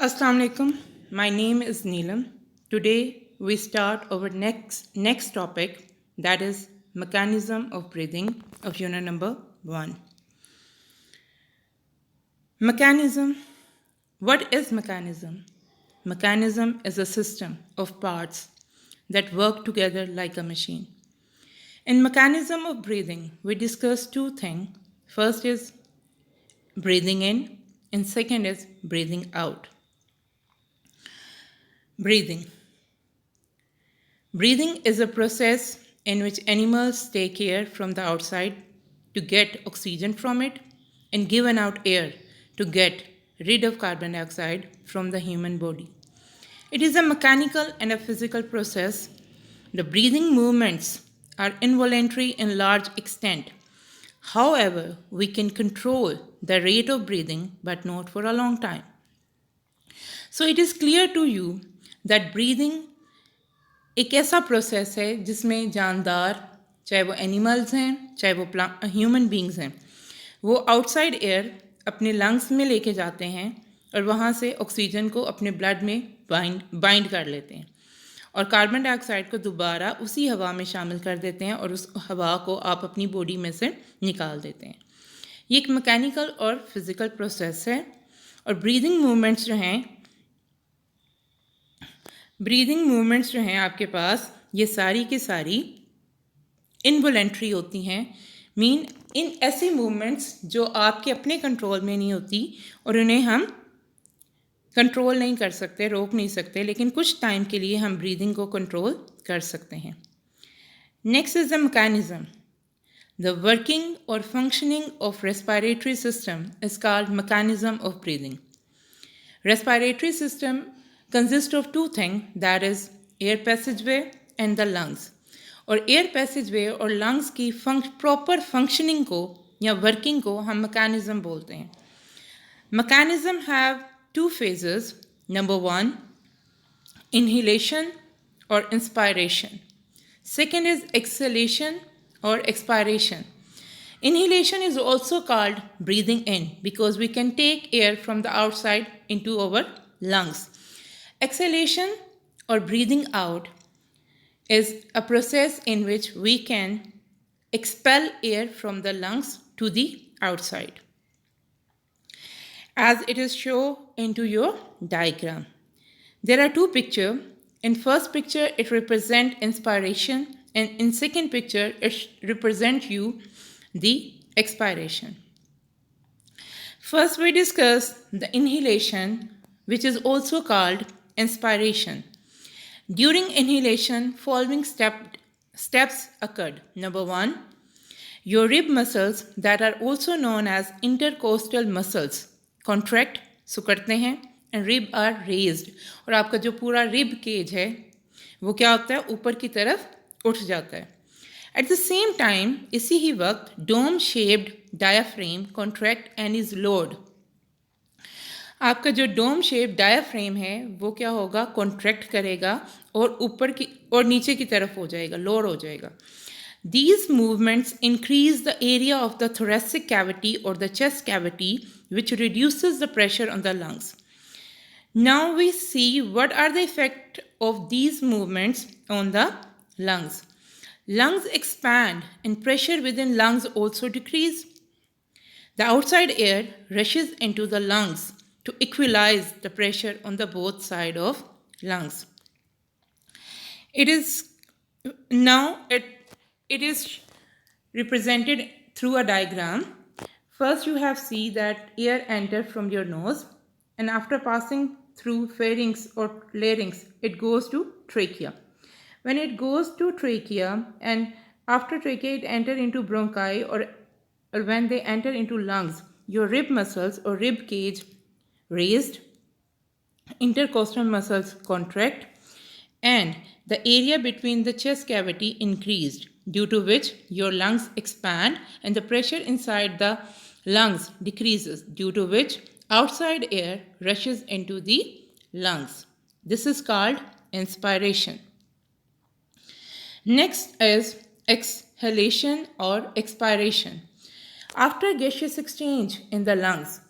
Assalamu alaikum. My name is Neelam. Today we start our next topic, that is mechanism of breathing of unit number 1. Mechanism. What is mechanism? Mechanism is a system of parts that work together like a machine. In mechanism of breathing, we discuss two things. First is breathing in and second is breathing out. Breathing. Breathing is a process in which animals take air from the outside to get oxygen from it and given out air to get rid of carbon dioxide from the human body. It is a mechanical and a physical process. The breathing movements are involuntary in large extent. However, we can control the rate of breathing but not for a long time. So it is clear to you that breathing एक ऐसा process है जिसमें जानदार, चाहे वो animals हैं चाहे वो ह्यूमन बींग्स हैं, वो आउटसाइड एयर अपने लंग्स में लेके जाते हैं और वहाँ से ऑक्सीजन को अपने ब्लड में बाइंड कर लेते हैं और कार्बन डाइऑक्साइड को दोबारा उसी हवा में शामिल कर देते हैं और उस हवा को आप अपनी बॉडी में से निकाल देते हैं. ये एक मैकेनिकल और फिज़िकल प्रोसेस है. और ब्रीदिंग मूवमेंट्स जो हैं आपके पास, ये सारी की सारी इनवॉलंटरी होती हैं. मीन इन ऐसी मूवमेंट्स जो आपके अपने कंट्रोल में नहीं होती और उन्हें हम कंट्रोल नहीं कर सकते, रोक नहीं सकते, लेकिन कुछ टाइम के लिए हम ब्रीदिंग को कंट्रोल कर सकते हैं. Next is the mechanism. The working और functioning of respiratory system is called mechanism of breathing. Respiratory system consist of two things, that is air passageway and the lungs. और air passageway और lungs की proper functioning को या working को हम mechanism बोलते हैं. Mechanism have two phases. Number 1, inhalation or inspiration. Second is exhalation or expiration. Inhalation is also called breathing in because we can take air from the outside into our lungs. Exhalation or breathing out is a process in which we can expel air from the lungs to the outside, as it is shown into your diagram. There are two pictures. In first picture, it represents inspiration, and in second picture, it represents you the expiration. First, we discuss the inhalation, which is also called inspiration. During inhalation, following steps occurred. Number 1, your rib muscles that are also known as intercostal muscles contract, सुकड़ते हैं, and rib are raised. और आपका जो पूरा rib cage है वो क्या होता है, ऊपर की तरफ उठ जाता है. At the same time, इसी ही वक्त dome shaped diaphragm contract and is lowered. आपका जो डोम शेप डायाफ्रेम है वो क्या होगा, कॉन्ट्रैक्ट करेगा और ऊपर की और नीचे की तरफ हो जाएगा, लोअर हो जाएगा. These movements increase the area of the thoracic cavity or the chest cavity, which reduces the pressure on the lungs. Now we see what are the effects of these movements on the lungs. Lungs expand and pressure within lungs also decrease. The outside air rushes into the lungs to equalize the pressure on the both side of lungs. It is represented through a diagram. First you have see that air enter from your nose, and after passing through pharynx or larynx, it goes to trachea. When it goes to trachea and after trachea it enter into bronchi or when they enter into lungs, your rib muscles or rib cage raised, intercostal muscles contract, and the area between the chest cavity increased, due to which your lungs expand and the pressure inside the lungs decreases, due to which outside air rushes into the lungs. This is called inspiration. Next is exhalation or expiration. After gaseous exchange in the lungs,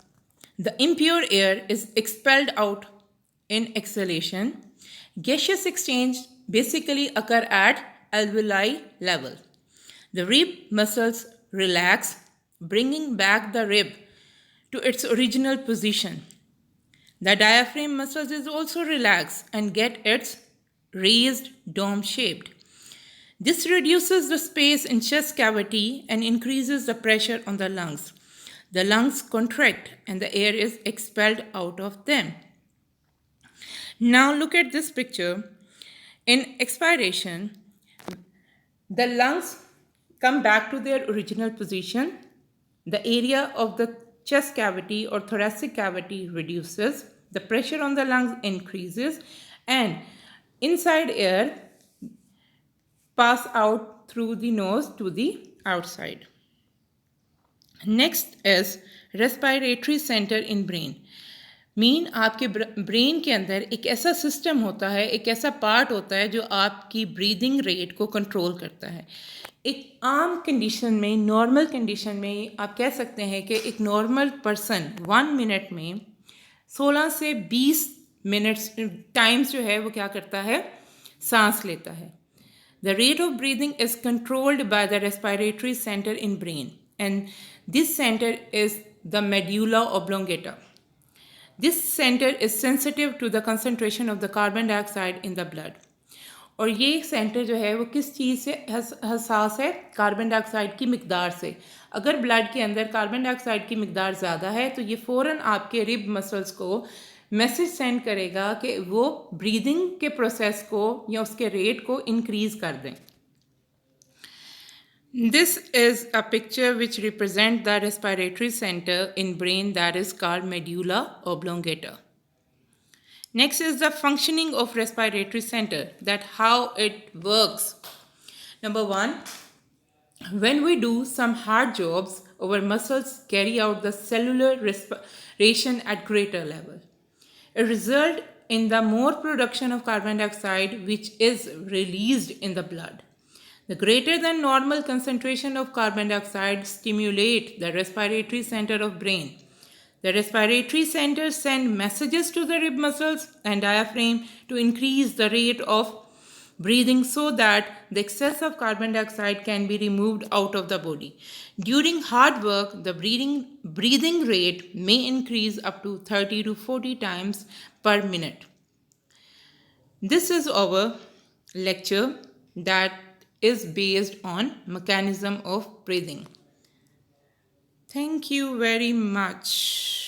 the impure air is expelled out in exhalation. Gaseous exchange basically occur at alveoli level. The rib muscles relax, bringing back the rib to its original position. The diaphragm muscles is also relaxed and get its raised dome shaped. This reduces the space in chest cavity and increases the pressure on the lungs. The lungs contract and the air is expelled out of them. Now look at this picture. In expiration, the lungs come back to their original position. The area of the chest cavity or thoracic cavity reduces. The pressure on the lungs increases and inside air pass out through the nose to the outside. Next is respiratory center in brain. Mean आपके brain के अंदर एक ऐसा system होता है, एक ऐसा part होता है जो आपकी ब्रीदिंग रेट को कंट्रोल करता है. एक आम कंडीशन में, नॉर्मल कंडीशन में आप कह सकते हैं कि एक नॉर्मल पर्सन 1 मिनट में 16 से 20 मिनट्स टाइम्स जो है वो क्या करता है, सांस लेता है. The rate of breathing is controlled by the respiratory center in brain, and this center is the medulla oblongata. This center is sensitive to the concentration of the carbon dioxide in the blood. और ये centre जो है वो किस चीज़ से हसास है, carbon dioxide की मिकदार से. अगर ब्लड के अंदर कार्बन डाइऑक्साइड की मिकदार ज़्यादा है तो ये फ़ौरन आपके रिब मसल्स को मैसेज सेंड करेगा कि वो ब्रीदिंग के प्रोसेस को या उसके रेट को इंक्रीज़ कर दें. This is a picture which represents the respiratory center in brain that is called medulla oblongata. Next is the functioning of respiratory center, that how it works. Number 1, when we do some hard jobs, our muscles carry out the cellular respiration at greater level. It results in the more production of carbon dioxide which is released in the blood. The greater than normal concentration of carbon dioxide stimulate the respiratory center of brain. The respiratory center send messages to the rib muscles and diaphragm to increase the rate of breathing so that the excess of carbon dioxide can be removed out of the body. During hard work, the breathing rate may increase up to 30 to 40 times per minute. This is our lecture that is based on mechanism of breathing. Thank you very much.